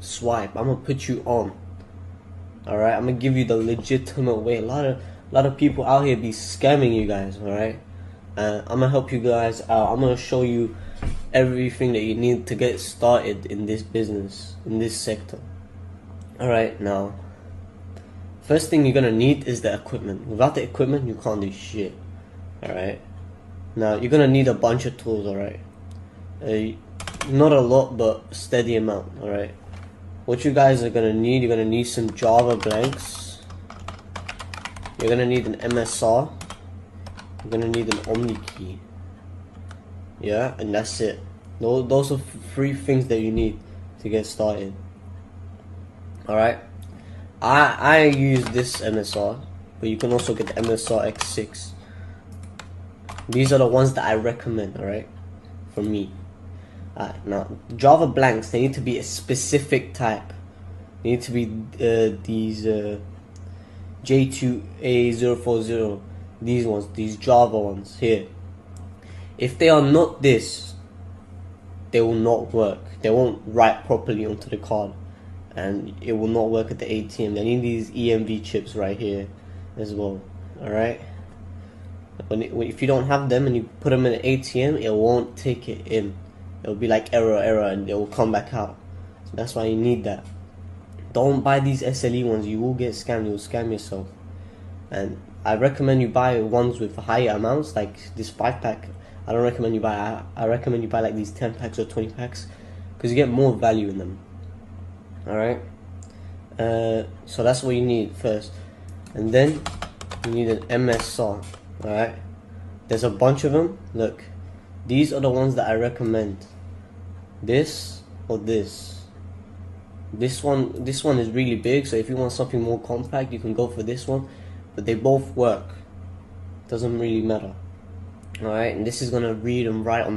swipe. I'm gonna put you on. Alright, I'm gonna give you the legitimate way. A lot of people out here be scamming you guys, alright? I'm gonna help you guys out. I'm gonna show you everything that you need to get started in this business, in this sector. Alright, now first thing you're gonna need is the equipment. Without the equipment you can't do shit. Alright, now you're gonna need a bunch of tools. Alright, not a lot, but steady amount. Alright, what you guys are gonna need, you're gonna need some Java blanks, you're gonna need an MSR, you're gonna need an Omni key, yeah, and that's it. Those are three things that you need to get started. Alright, I use this MSR, but you can also get the MSR X6. These are the ones that I recommend, alright, for me. Now, Java blanks, they need to be a specific type. They need to be these J2A040, these ones, these Java ones here. If they are not this, they will not work. They won't write properly onto the card, and it will not work at the ATM. They need these EMV chips right here as well. Alright, if you don't have them and you put them in an ATM, it won't take it in. It'll be like error, and it will come back out. So that's why you need that. Don't buy these SLE ones. You will get scammed. You will scam yourself. And I recommend you buy ones with higher amounts, like this 5-pack. I don't recommend you buy. I recommend you buy like these 10 packs or 20 packs, because you get more value in them. Alright, so that's what you need first, and then you need an MSR. Alright, there's a bunch of them. Look, these are the ones that I recommend. This or this. This one is really big, so if you want something more compact, you can go for this one. But they both work. Doesn't really matter. Alright, and this is gonna read and write on